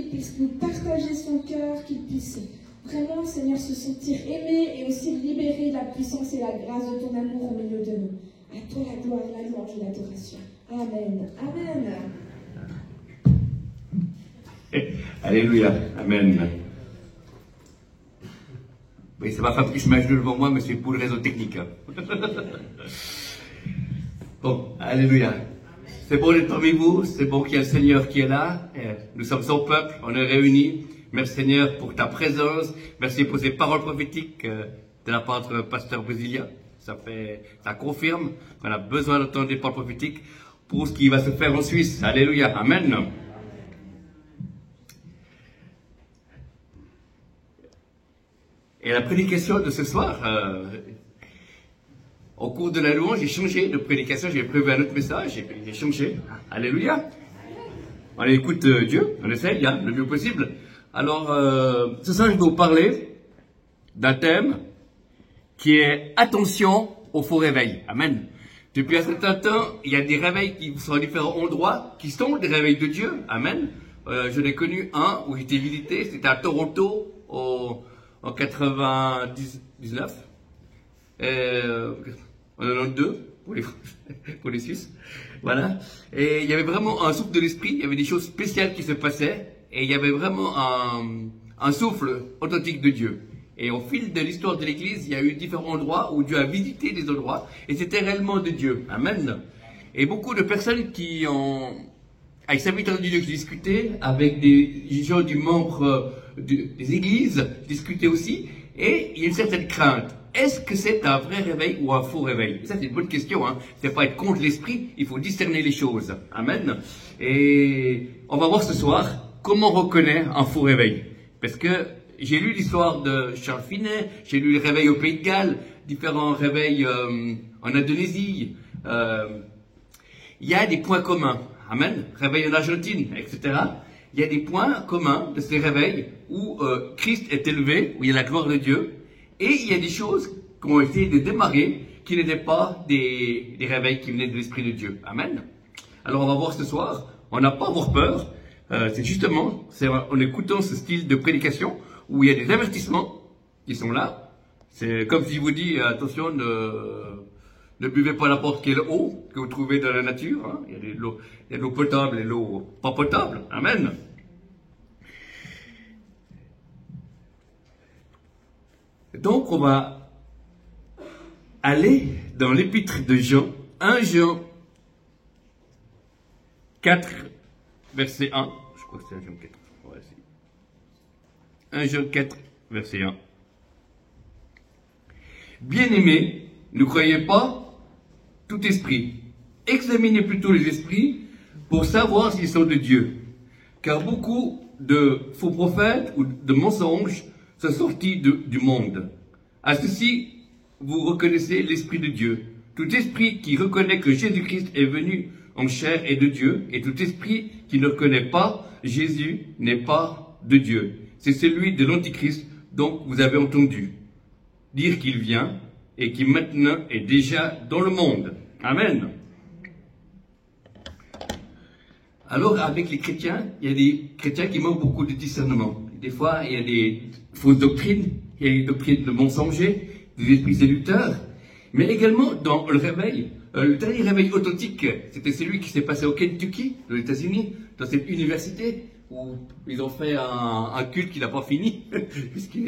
qu'il puisse nous partager son cœur, qu'il puisse vraiment, Seigneur, se sentir aimé et aussi libérer la puissance et la grâce de ton amour au milieu de nous. À toi la gloire, la louange et l'adoration. Amen. Amen. Alléluia. Amen. Oui, c'est ma femme qui se met à genoux devant moi, mais c'est pour une raison technique. Hein. Bon, alléluia. C'est bon d'être parmi vous, c'est bon qu'il y a le Seigneur qui est là. Nous sommes son peuple, on est réunis. Merci Seigneur pour ta présence. Merci pour ces paroles prophétiques de la part de pasteur Brésilien. Ça confirme qu'on a besoin d'entendre des paroles prophétiques pour ce qui va se faire en Suisse. Alléluia. Amen. Et la prédication de ce soir, au cours de la louange, j'ai changé de prédication, j'ai prévu un autre message, et j'ai changé. Alléluia. On écoute Dieu, on essaye, hein, le mieux possible. Alors, ce soir, je vais vous parler d'un thème qui est attention au faux réveil. Amen. Depuis un certain temps, il y a des réveils qui sont à différents endroits, qui sont des réveils de Dieu. Amen. Je l'ai connu un où j'étais visité, c'était à Toronto, en 99, en 92 pour les Suisses, voilà. Et il y avait vraiment un souffle de l'esprit, il y avait des choses spéciales qui se passaient, et il y avait vraiment un souffle authentique de Dieu. Et au fil de l'histoire de l'Église, il y a eu différents endroits où Dieu a visité des endroits, et c'était réellement de Dieu. Amen. Et beaucoup de personnes qui ont, avec serviteurs de Dieu qui discutaient, avec des gens du membre des églises, discutaient aussi, et il y a une certaine crainte. Est-ce que c'est un vrai réveil ou un faux réveil? Ça, c'est une bonne question, hein. C'est pas être contre l'esprit, il faut discerner les choses. Amen. Et on va voir ce soir comment on reconnaît un faux réveil. Parce que j'ai lu l'histoire de Charles Finet, j'ai lu les réveils au Pays de Galles, différents réveils en Indonésie. Il y a des points communs. Amen. Réveil en Argentine, etc. Il y a des points communs de ces réveils où Christ est élevé, où il y a la gloire de Dieu. Et il y a des choses qui ont essayé de démarrer qui n'étaient pas des réveils qui venaient de l'Esprit de Dieu. Amen. Alors on va voir ce soir, on n'a pas à avoir peur. C'est justement en écoutant ce style de prédication où il y a des avertissements qui sont là. C'est comme si je vous dis, attention, ne buvez pas n'importe quelle eau que vous trouvez dans la nature. Hein. Il y a de l'eau potable et l'eau pas potable. Amen. Donc, on va aller dans l'épître de Jean, 1 Jean 4, verset 1. Je crois que c'est 1 Jean 4. Ouais, 1 Jean 4, verset 1. Bien-aimés, ne croyez pas tout esprit. Examinez plutôt les esprits pour savoir s'ils sont de Dieu. Car beaucoup de faux prophètes ou de mensonges sont sortis du monde. À ceci, vous reconnaissez l'Esprit de Dieu. Tout esprit qui reconnaît que Jésus-Christ est venu en chair est de Dieu, et tout esprit qui ne reconnaît pas Jésus n'est pas de Dieu. C'est celui de l'Antichrist dont vous avez entendu dire qu'il vient et qui maintenant est déjà dans le monde. Amen. Alors, avec les chrétiens, il y a des chrétiens qui manquent beaucoup de discernement. Des fois, il y a des fausses doctrines, il y a des doctrines de mensongers, des esprits séducteurs, mais également dans le réveil. Le dernier réveil authentique, c'était celui qui s'est passé au Kentucky, aux États-Unis, dans cette université, où ils ont fait un culte qui n'a pas fini, puisque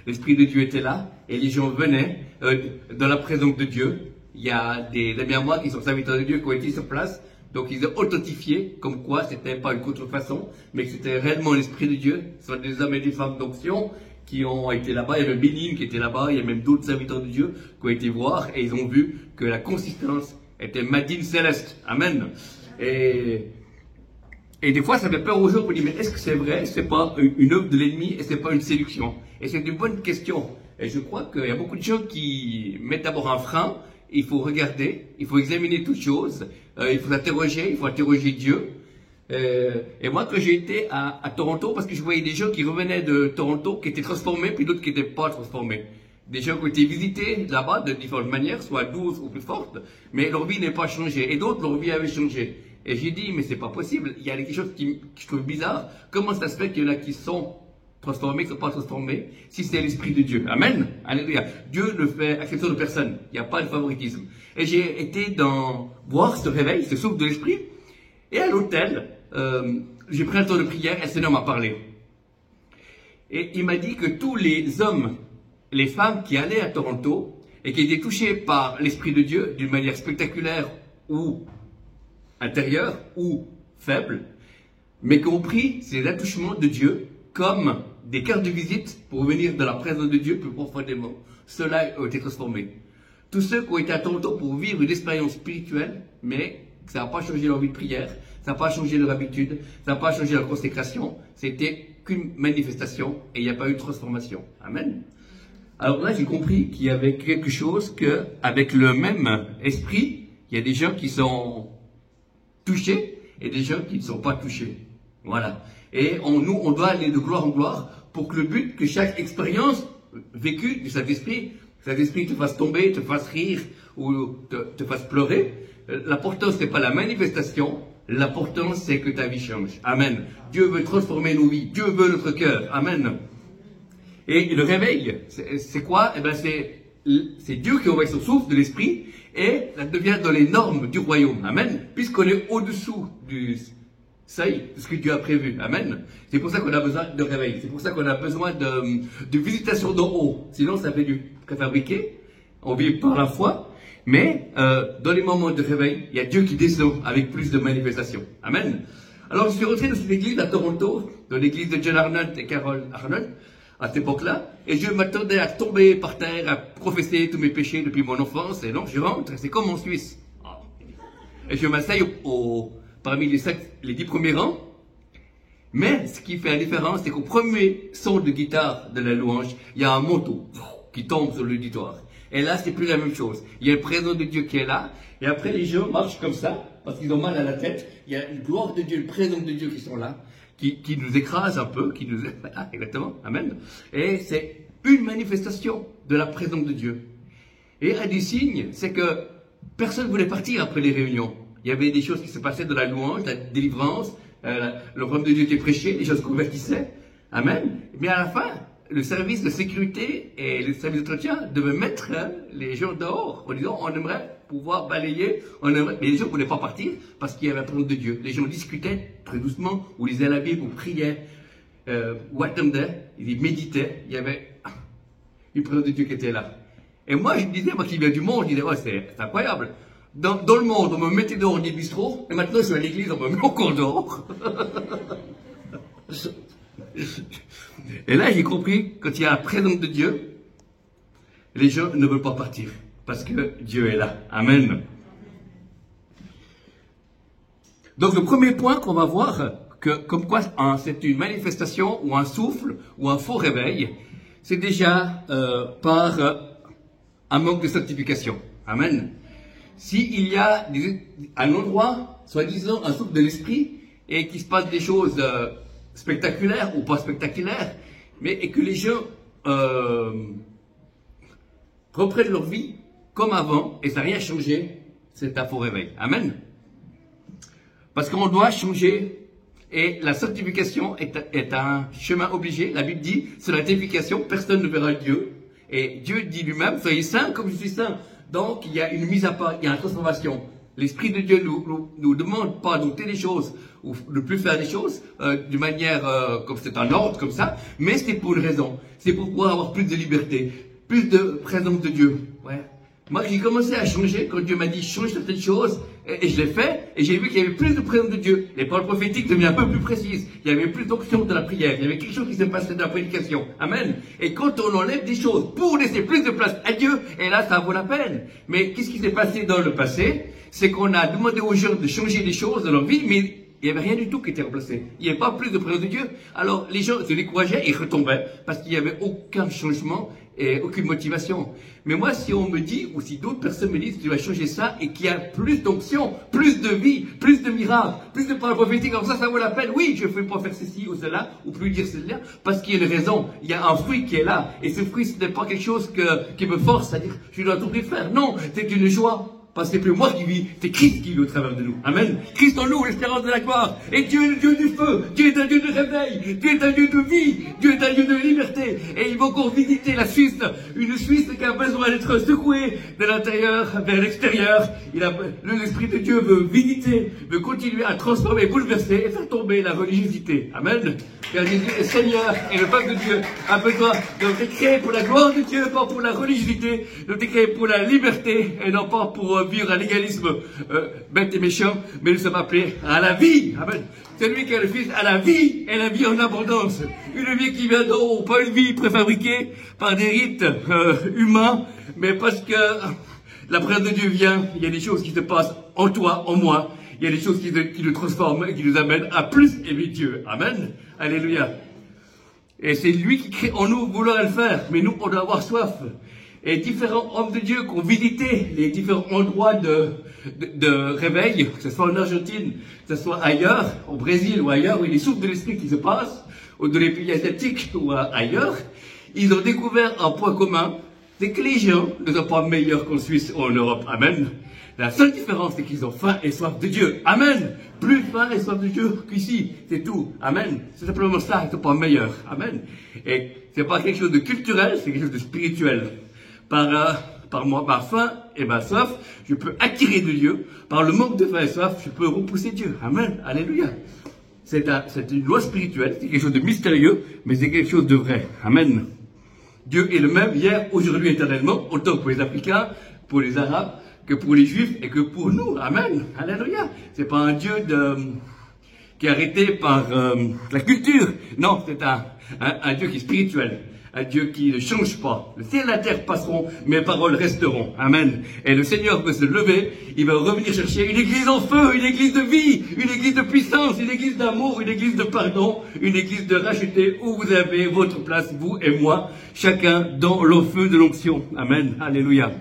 l'Esprit de Dieu était là, et les gens venaient dans la présence de Dieu. Il y a des amis à moi qui sont serviteurs de Dieu qui ont été sur place, donc ils ont authentifié comme quoi c'était pas une contrefaçon, mais que c'était réellement l'Esprit de Dieu. Ce sont des hommes et des femmes d'onction qui ont été là-bas. Il y a même Bénigne qui était là-bas, il y a même d'autres serviteurs de Dieu qui ont été voir, et ils ont vu que la consistance était Madine Céleste. Amen. Et des fois, ça fait peur aux gens pour dire, mais est-ce que c'est vrai? C'est pas une œuvre de l'ennemi et c'est pas une séduction? Et c'est une bonne question. Et je crois qu'il y a beaucoup de gens qui mettent d'abord un frein. Il faut regarder, il faut examiner toutes choses, il faut interroger Dieu. Et moi, quand j'ai été à Toronto, parce que je voyais des gens qui revenaient de Toronto, qui étaient transformés, puis d'autres qui n'étaient pas transformés. Des gens qui ont été visités là-bas de différentes manières, soit douces ou plus fortes, mais leur vie n'est pas changée. Et d'autres, leur vie avait changé. Et j'ai dit, mais c'est pas possible, il y a quelque chose que je trouve bizarre. Comment ça se fait qu'il y en a qui sont transformés, qui ne sont pas transformés, si c'est l'Esprit de Dieu? Amen. Alléluia. Dieu ne fait exception de personne. Il n'y a pas de favoritisme. Et j'ai été voir ce réveil, ce souffle de l'Esprit. Et à l'hôtel, j'ai pris un temps de prière et le Seigneur m'a parlé. Et il m'a dit que tous les hommes, les femmes qui allaient à Toronto et qui étaient touchés par l'Esprit de Dieu d'une manière spectaculaire ou intérieure ou faible, mais qui ont pris ces attouchements de Dieu comme des cartes de visite pour venir dans la présence de Dieu plus profondément. Ceux-là ont été transformés. Tous ceux qui ont été à Toronto pour vivre une expérience spirituelle, mais ça n'a pas changé leur vie de prière, ça n'a pas changé leur habitude, ça n'a pas changé leur consécration, c'était qu'une manifestation et il n'y a pas eu de transformation. Amen. Alors là, j'ai compris qu'il y avait quelque chose qu'avec le même esprit, il y a des gens qui sont touchés et des gens qui ne sont pas touchés. Voilà. Et nous, on doit aller de gloire en gloire pour que le but, que chaque expérience vécue du Saint-Esprit te fasse tomber, te fasse rire ou te fasse pleurer. L'important, ce n'est pas la manifestation, l'important, c'est que ta vie change. Amen. Dieu veut transformer nos vies, Dieu veut notre cœur. Amen. Et le réveil, c'est quoi? Eh bien, c'est Dieu qui envoie son souffle de l'Esprit et ça devient dans les normes du royaume. Amen. Puisqu'on est au-dessous du seuil de ce que Dieu a prévu. Amen. C'est pour ça qu'on a besoin de réveil. C'est pour ça qu'on a besoin de visitation d'en haut. Sinon, ça fait du préfabriqué. On vit par la foi. Mais dans les moments de réveil, il y a Dieu qui descend avec plus de manifestations. Amen. Alors, je suis rentré dans cette église à Toronto, dans l'église de John Arnott et Carol Arnott, à cette époque-là, et je m'attendais à tomber par terre, à professer tous mes péchés depuis mon enfance, et donc je rentre, c'est comme en Suisse. Et je m'asseye parmi les 10 premiers rangs, mais ce qui fait la différence, c'est qu'au premier son de guitare de la louange, il y a un manteau qui tombe sur l'auditoire. Et là, c'est plus la même chose. Il y a le présence de Dieu qui est là, et après les gens marchent comme ça, parce qu'ils ont mal à la tête. Il y a une gloire de Dieu, le présence de Dieu qui sont là, qui nous écrase un peu, qui nous... Voilà, exactement, amen. Et c'est une manifestation de la présence de Dieu. Et un des signes, c'est que personne ne voulait partir après les réunions. Il y avait des choses qui se passaient dans la louange, la délivrance, le royaume de Dieu qui est prêché, les choses se convertissaient, amen. Mais à la fin, le service de sécurité et le service d'entretien devaient mettre les gens dehors en disant on aimerait pouvoir balayer, mais les gens ne voulaient pas partir parce qu'il y avait la présence de Dieu. Les gens discutaient très doucement, ou lisaient la Bible, ou priaient, ou attendaient, ils méditaient. Il y avait une présence de Dieu qui était là. Et moi, je me disais, moi qui viens du monde, je disais, ouais, c'est incroyable. Dans le monde, on me mettait dehors des bistrots, et maintenant je suis à l'église, on me met encore dehors. Et là, j'ai compris, quand il y a la présence de Dieu, les gens ne veulent pas partir, parce que Dieu est là. Amen. Donc, le premier point qu'on va voir, comme quoi c'est une manifestation, ou un souffle, ou un faux réveil, c'est déjà par un manque de sanctification. Amen. S'il y a un endroit, soi-disant un souffle de l'esprit, et qu'il se passe des choses spectaculaires ou pas spectaculaires, et que les gens reprennent leur vie comme avant, et ça n'a rien changé, c'est un faux réveil. Amen. Parce qu'on doit changer, et la sanctification est un chemin obligé. La Bible dit, c'est la sanctification, personne ne verra Dieu. Et Dieu dit lui-même, soyez saints comme je suis saint. Donc, il y a une mise à part, il y a une transformation. L'Esprit de Dieu nous demande pas d'ôter des choses, ou de plus faire des choses, d'une manière, comme c'est un ordre, comme ça, mais c'est pour une raison. C'est pour pouvoir avoir plus de liberté, plus de présence de Dieu. Ouais. Moi, j'ai commencé à changer quand Dieu m'a dit, change certaines choses, et je l'ai fait, et j'ai vu qu'il y avait plus de présence de Dieu. Les paroles prophétiques devenaient un peu plus précises. Il y avait plus d'onction de la prière. Il y avait quelque chose qui se passait dans la prédication. Amen. Et quand on enlève des choses pour laisser plus de place à Dieu, et là, ça vaut la peine. Mais qu'est-ce qui s'est passé dans le passé? C'est qu'on a demandé aux gens de changer des choses dans leur vie, mais il n'y avait rien du tout qui était remplacé. Il n'y avait pas plus de présence de Dieu. Alors, les gens se décourageaient et retombaient, parce qu'il n'y avait aucun changement et aucune motivation. Mais moi, si on me dit, ou si d'autres personnes me disent, tu vas changer ça, et qu'il y a plus d'onction, plus de vie, plus de miracles, plus de paroles prophétiques, comme ça vaut la peine. Oui, je ne fais pas faire ceci ou cela, ou plus dire cela, parce qu'il y a une raison. Il y a un fruit qui est là. Et ce fruit, ce n'est pas quelque chose qui me force à dire, je dois tout faire. Non, c'est une joie Parce que c'est plus moi qui vis, c'est Christ qui vit au travers de nous. Amen. Christ en nous, l'espérance de la gloire. Et Dieu est le Dieu du feu. Dieu est un Dieu de réveil. Dieu est un Dieu de vie. Dieu est un Dieu de liberté. Et il va encore visiter la Suisse. Une Suisse qui a besoin d'être secouée de l'intérieur vers l'extérieur. L'Esprit de Dieu veut visiter, veut continuer à transformer, bouleverser et faire tomber la religiosité. Amen. Car Jésus est Seigneur et le peuple de Dieu a besoin de être créé pour la gloire de Dieu, pas pour la religiosité, de être créé pour la liberté et non pas pour vivre à l'égalisme bête et méchant, mais nous sommes appelés à la vie. Amen. Celui qui a le Fils a la vie et la vie en abondance. Une vie qui vient d'en haut, pas une vie préfabriquée par des rites humains, mais parce que la présence de Dieu vient, il y a des choses qui se passent en toi, en moi. Il y a des choses qui nous transforment et qui nous amènent à plus aimer Dieu. Amen. Alléluia. Et c'est lui qui crée en nous vouloir le faire. Mais nous, on doit avoir soif. Et différents hommes de Dieu qui ont visité les différents endroits de réveil, que ce soit en Argentine, que ce soit ailleurs, au Brésil ou ailleurs, où il y a des souffles de l'esprit qui se passent, ou dans les pays asiatiques ou ailleurs, ils ont découvert un point commun, c'est que les gens ne sont pas meilleurs qu'en Suisse ou en Europe. Amen. La seule différence, c'est qu'ils ont faim et soif de Dieu. Amen. Plus faim et soif de Dieu qu'ici. C'est tout. Amen. C'est simplement ça, ils ne sont pas meilleurs. Amen. Et c'est pas quelque chose de culturel, c'est quelque chose de spirituel. Par faim et ma soif, je peux attirer de Dieu. Par le manque de faim et soif, je peux repousser Dieu. Amen. Alléluia. C'est une loi spirituelle, c'est quelque chose de mystérieux, mais c'est quelque chose de vrai. Amen. Dieu est le même hier, aujourd'hui, éternellement, autant pour les Africains, pour les Arabes, que pour les Juifs et que pour nous. Amen. Alléluia. C'est pas un Dieu qui est arrêté par la culture. Non, c'est un Dieu qui est spirituel. Un Dieu qui ne change pas. Le ciel et la terre passeront, mes paroles resteront. Amen. Et le Seigneur veut se lever, il va revenir chercher une église en feu, une église de vie, une église de puissance, une église d'amour, une église de pardon, une église de racheté où vous avez votre place, vous et moi, chacun dans le feu de l'onction. Amen. Alléluia.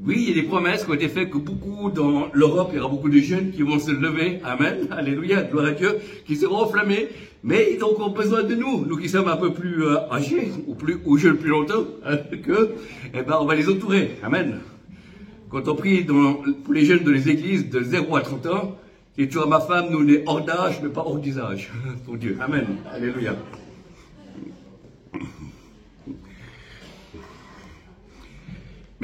Oui, il y a des promesses qui ont été faites que beaucoup dans l'Europe, il y aura beaucoup de jeunes qui vont se lever, amen, alléluia, gloire à Dieu, qui seront enflammés, mais ils ont encore besoin de nous, nous qui sommes un peu plus âgés, ou jeunes plus longtemps, on va les entourer, amen. Quand on prie pour les jeunes de les églises de 0 à 30 ans, c'est toujours ma femme, nous on est hors d'âge, mais pas hors d'usage, pour Dieu, amen, alléluia.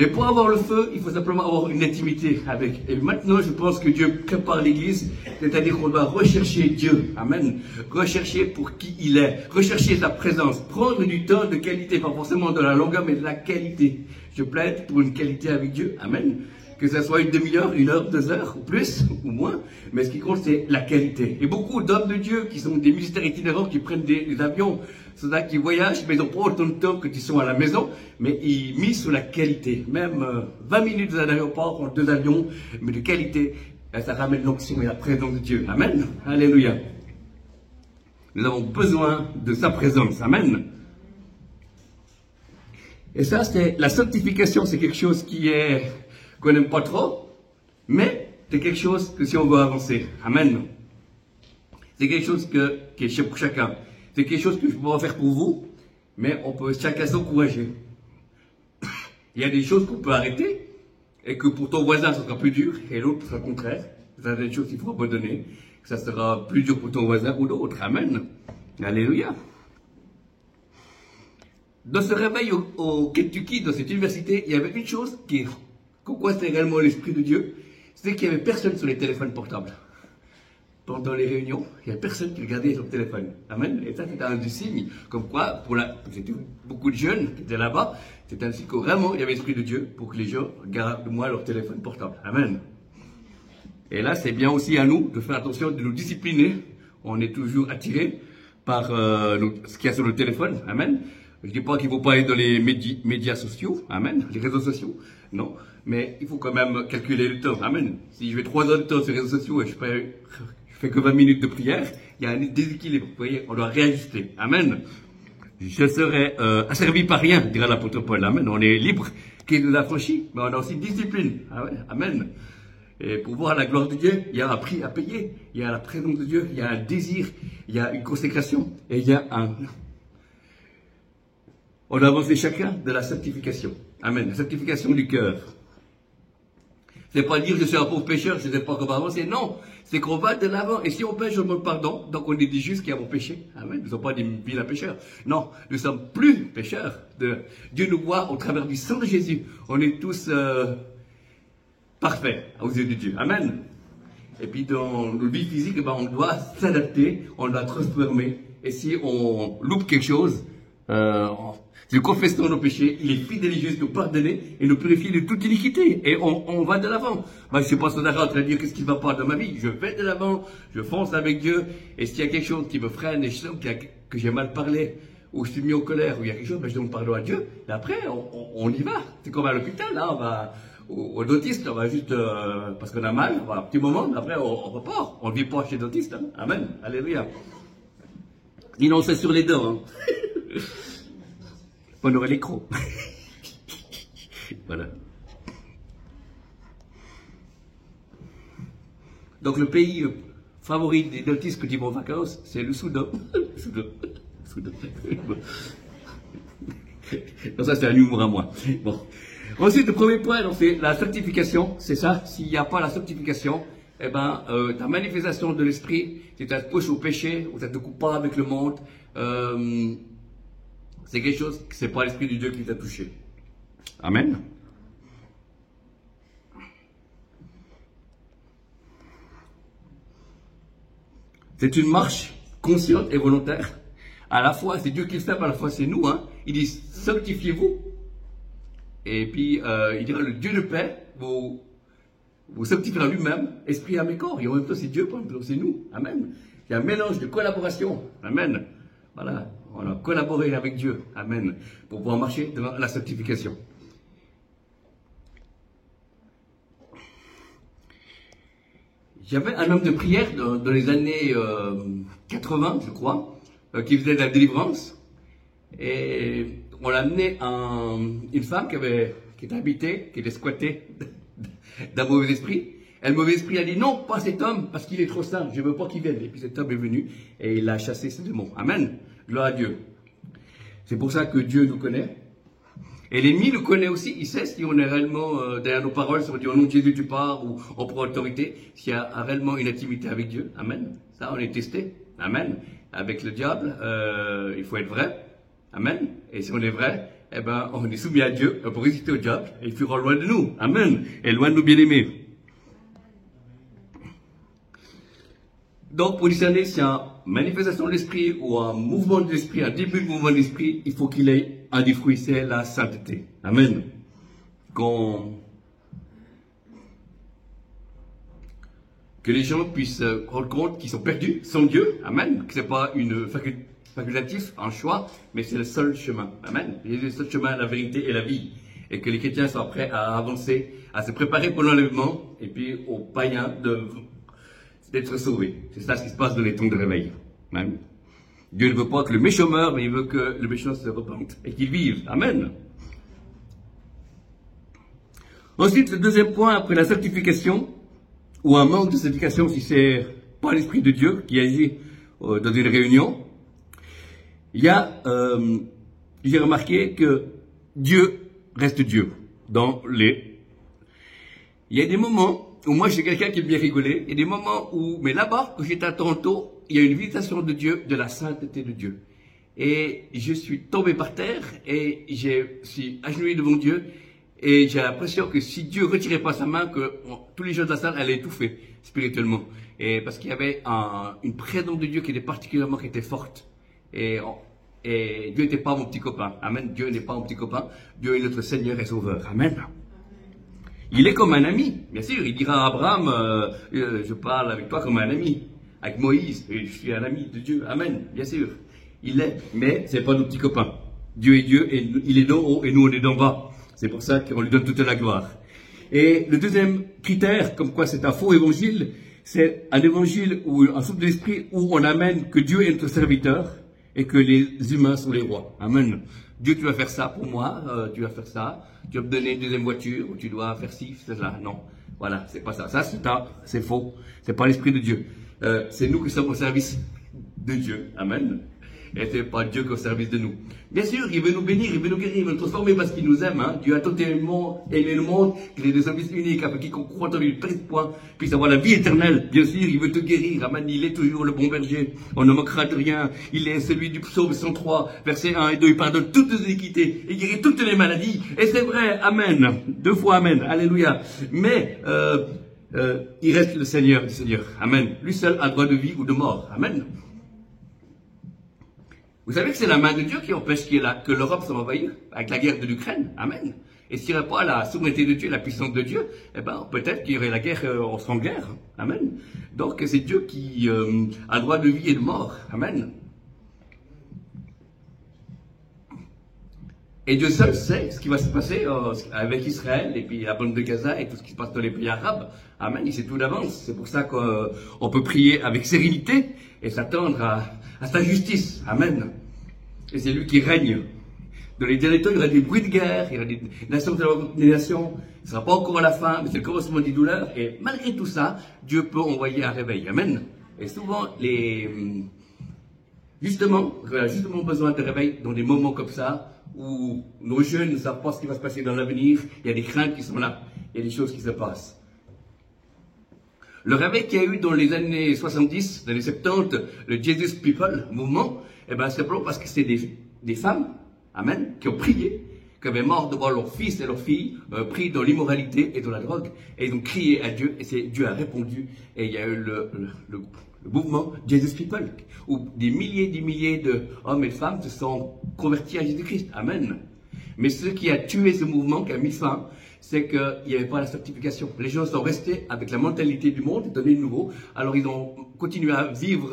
Mais pour avoir le feu, il faut simplement avoir une intimité avec. Et maintenant, je pense que Dieu prépare l'Église, c'est-à-dire qu'on doit rechercher Dieu. Amen. Rechercher pour qui il est. Rechercher sa présence. Prendre du temps de qualité, pas forcément de la longueur, mais de la qualité. Je plaide pour une qualité avec Dieu. Amen. Que ça soit une demi-heure, 1 heure, 2 heures, ou plus, ou moins. Mais ce qui compte, c'est la qualité. Et beaucoup d'hommes de Dieu qui sont des ministères itinérants, qui prennent des avions, ceux-là qui voyagent, mais ils n'ont pas autant de temps que ils sont à la maison, mais ils misent sur la qualité. Même 20 minutes dans un aéroport, en 2 avions, mais de qualité, ça ramène l'onction et la présence de Dieu. Amen. Alléluia. Nous avons besoin de sa présence. Amen. Et ça, c'est la sanctification, c'est quelque chose qu'on n'aime pas trop, mais c'est quelque chose que si on veut avancer. Amen. C'est quelque chose qui est pour chacun. C'est quelque chose que je peux faire pour vous, mais on peut chacun s'encourager. Il y a des choses qu'on peut arrêter, et que pour ton voisin, ça sera plus dur, et l'autre, ce sera le contraire. Ça sera des choses qu'il faut abandonner, que ça sera plus dur pour ton voisin ou l'autre. Amen. Alléluia. Dans ce réveil au Kentucky, dans cette université, il y avait une chose pourquoi c'était réellement l'Esprit de Dieu, c'est qu'il n'y avait personne sur les téléphones portables. Pendant les réunions, il n'y avait personne qui regardait son téléphone. Amen. Et ça, c'était un des signes, comme quoi, c'était beaucoup de jeunes qui étaient là-bas, c'était un signe que vraiment, il y avait l'Esprit de Dieu pour que les gens regardent moins leur téléphone portable. Amen. Et là, c'est bien aussi à nous de faire attention, de nous discipliner. On est toujours attiré par ce qu'il y a sur le téléphone. Amen. Je ne dis pas qu'il ne faut pas aller dans les médias sociaux. Amen. Les réseaux sociaux. Non. Mais il faut quand même calculer le temps. Amen. Si je vais 3 heures de temps sur les réseaux sociaux et je fais que 20 minutes de prière, il y a un déséquilibre. Vous voyez, on doit réajuster. Amen. Je serai asservi par rien, dira l'apôtre Paul. Amen. On est libre, qui nous a franchi, mais on a aussi une discipline. Amen. Et pour voir la gloire de Dieu, il y a un prix à payer. Il y a la présence de Dieu, il y a un désir, il y a une consécration, et il y a on doit avancer chacun de la sanctification. Amen. La sanctification du cœur. C'est pas dire je suis un pauvre pécheur, je ne sais pas comment avancer. Non, c'est qu'on va de l'avant. Et si on pêche, on demande pardon. Donc on est des justes qui avons péché. Amen. Nous ne sommes pas des vilains pécheurs. Non, nous sommes plus pécheurs. Dieu nous voit au travers du sang de Jésus. On est tous parfaits aux yeux de Dieu. Amen. Et puis dans notre vie physique, eh ben, on doit s'adapter, on doit transformer. Et si on loupe quelque chose, si nous confessons nos péchés, il est fidèle et juste nous pardonner et nous purifier de toute iniquité. Et on va de l'avant. Moi, je ne suis pas sans arrêt en train de dire qu'est-ce qui ne va pas dans ma vie. Je vais de l'avant, je fonce avec Dieu. Et s'il y a quelque chose qui me freine et je sens que j'ai mal parlé, ou je suis mis en colère, ou il y a quelque chose, ben, je demande pardon à Dieu. Et après, on y va. C'est comme à l'hôpital, là, on va au dentiste, on va juste, parce qu'on a mal, on va un petit moment, mais après, on repart. On ne vit pas chez le dentiste. Hein. Amen. Alléluia. Sinon, c'est sur les dents. Hein. On aurait les crocs. Voilà. Donc le pays favori des dentistes que tu vas en vacances, c'est le Soudan. Soudan. Donc ça, c'est un humour à moi. Bon. Ensuite, le premier point, c'est la sanctification. C'est ça. S'il n'y a pas la sanctification, eh ben, ta manifestation de l'esprit, si tu te pousses au péché, ou tu te coupes pas avec le monde, c'est quelque chose que c'est pas l'Esprit de Dieu qui t'a touché. Amen. C'est une marche consciente et volontaire. À la fois, c'est Dieu qui le fait, à la fois, c'est nous. Hein. Il dit, sanctifiez-vous. Et puis, il dira, le Dieu de paix vous sanctifiera lui-même, esprit, âme et corps. Et en même temps, c'est Dieu, c'est nous. Amen. Il y a un mélange de collaboration. Amen. Voilà. On a collaboré avec Dieu, amen, pour pouvoir marcher dans la sanctification. J'avais un homme de prière dans les années 80, je crois, qui faisait de la délivrance. Et on l'a amené une femme qui était habitée, qui était squattée d'un mauvais esprit. Et le mauvais esprit a dit non, pas cet homme, parce qu'il est trop saint, je ne veux pas qu'il vienne. Et puis cet homme est venu et il a chassé ce démon. Amen. Gloire à Dieu. C'est pour ça que Dieu nous connaît. Et l'ennemi nous connaît aussi. Il sait si on est réellement derrière nos paroles, si on dit au nom de Jésus tu pars, ou on prend autorité, s'il y a réellement une intimité avec Dieu. Amen. Ça, on est testé. Amen. Avec le diable, il faut être vrai. Amen. Et si on est vrai, eh ben, on est soumis à Dieu pour résister au diable. Et il fuira loin de nous. Amen. Et loin de nos bien-aimés. Donc, pour discerner si une manifestation de l'esprit ou un mouvement de l'esprit, un début de mouvement de l'esprit, il faut qu'il ait un des fruits, c'est la sainteté. Amen. Que les gens puissent rendre compte qu'ils sont perdus sans Dieu. Amen. Que ce n'est pas une facultatif, un choix, mais c'est le seul chemin. Amen. C'est le seul chemin, la vérité et la vie. Et que les chrétiens soient prêts à avancer, à se préparer pour l'enlèvement, et puis aux païens d'être sauvés. C'est ça ce qui se passe dans les temps de réveil. Amen. Dieu ne veut pas que le méchant meure, mais il veut que le méchant se repente et qu'il vive. Amen. Ensuite, le deuxième point, après la sanctification, ou un manque de sanctification, si c'est pas l'Esprit de Dieu qui agit dans une réunion, il y a, j'ai remarqué que Dieu reste Dieu. Il y a des moments où moi, je suis quelqu'un qui aime bien rigoler, et des moments où, mais là-bas, quand j'étais à Toronto, il y a une visitation de Dieu, de la sainteté de Dieu. Et je suis tombé par terre, et je suis agenouillé devant Dieu, et j'ai l'impression que si Dieu retirait pas sa main, que tous les gens de la salle allaient étouffer, spirituellement. Et parce qu'il y avait une présence de Dieu qui était forte. Et Dieu n'était pas mon petit copain. Amen. Dieu n'est pas mon petit copain. Dieu est notre Seigneur et Sauveur. Amen. Il est comme un ami, bien sûr. Il dira à Abraham, je parle avec toi comme un ami. Avec Moïse, je suis un ami de Dieu. Amen, bien sûr. Il est, mais c'est pas nos petits copains. Dieu est Dieu, et il est d'en haut et nous on est d'en bas. C'est pour ça qu'on lui donne toute la gloire. Et le deuxième critère, comme quoi c'est un faux évangile, c'est un évangile ou un souffle de l'esprit où on amène que Dieu est notre serviteur et que les humains sont les rois. Amen. Dieu, tu vas faire ça pour moi, tu vas faire ça, tu vas me donner une deuxième voiture, ou tu dois faire ci, c'est ça. Non, voilà, c'est pas ça. Ça, c'est faux. C'est pas l'Esprit de Dieu. C'est nous qui sommes au service de Dieu. Amen. Et c'est pas Dieu qui est au service de nous. Bien sûr, il veut nous bénir, il veut nous guérir, il veut nous transformer parce qu'il nous aime. Hein. Dieu a totalement aimé le monde, qu'il est de service unique, afin quiconque croit en lui, ne perde point, puisse avoir la vie éternelle. Bien sûr, il veut te guérir. Amen. Il est toujours le bon berger. On ne manquera de rien. Il est celui du psaume 103, versets 1 et 2. Il pardonne toutes nos iniquités. Il guérit toutes les maladies. Et c'est vrai. Amen. 2 fois Amen. Alléluia. Mais, il reste le Seigneur du Seigneur. Amen. Lui seul a droit de vie ou de mort. Amen. Vous savez que c'est la main de Dieu qui empêche que l'Europe soit envahie avec la guerre de l'Ukraine. Amen. Et s'il n'y aurait pas la souveraineté de Dieu, la puissance de Dieu, eh ben, peut-être qu'il y aurait la guerre, on serait en guerre. Amen. Donc c'est Dieu qui a droit de vie et de mort. Amen. Et Dieu seul sait ce qui va se passer avec Israël et puis la bande de Gaza et tout ce qui se passe dans les pays arabes. Amen, il sait tout d'avance. C'est pour ça qu'on peut prier avec sérénité et s'attendre à sa justice. Amen. Et c'est lui qui règne. Dans les derniers temps, il y aura des bruits de guerre, il y aura des nations des nations. Ce ne sera pas encore à la fin, mais c'est le commencement des douleurs. Et malgré tout ça, Dieu peut envoyer un réveil. Amen. Et souvent, justement, besoin de réveil dans des moments comme ça, où nos jeunes ne savent pas ce qui va se passer dans l'avenir, il y a des craintes qui sont là, il y a des choses qui se passent. Le réveil qu'il y a eu dans les années 70, dans les 70, le Jesus People mouvement, eh ben, c'est simplement parce que c'est des femmes, amen, qui ont prié, qui avaient marre de voir leurs fils et leurs filles pris dans l'immoralité et dans la drogue, et ils ont crié à Dieu, et Dieu a répondu, et il y a eu le mouvement Jesus People, où des milliers d'hommes et de femmes se sont convertis à Jésus-Christ. Amen. Mais ce qui a tué ce mouvement, qui a mis fin, c'est qu'il n'y avait pas la sanctification. Les gens sont restés avec la mentalité du monde, donné de nouveau, alors ils ont continué à vivre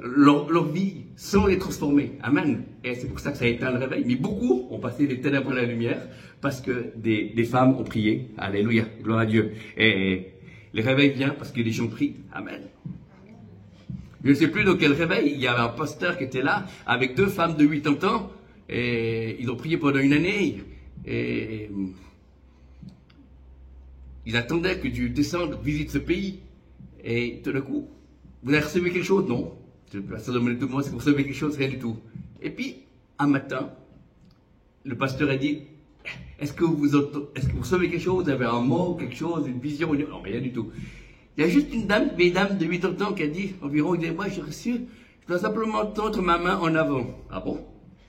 leur vie sans les transformer. Amen. Et c'est pour ça que ça a éteint le réveil. Mais beaucoup ont passé des ténèbres à la lumière parce que des femmes ont prié. Alléluia. Gloire à Dieu. Et le réveil vient parce que les gens prient. Amen. Je ne sais plus dans quel réveil. Il y avait un pasteur qui était là avec 2 femmes de 80 ans. Et ils ont prié pendant une année. Et ils attendaient que Dieu descende, visite ce pays. Et tout d'un coup, vous avez reçu quelque chose? Non. Le pasteur demandait tout le monde, est-ce que vous recevez quelque chose? Rien du tout. Et puis, un matin, le pasteur a dit, est-ce que vous recevez quelque chose? Vous avez un mot, quelque chose, une vision? Non, rien du tout. Il y a juste une vieille dame de 80 ans qui a dit, environ, moi j'ai reçu, je dois simplement tendre ma main en avant. Ah bon?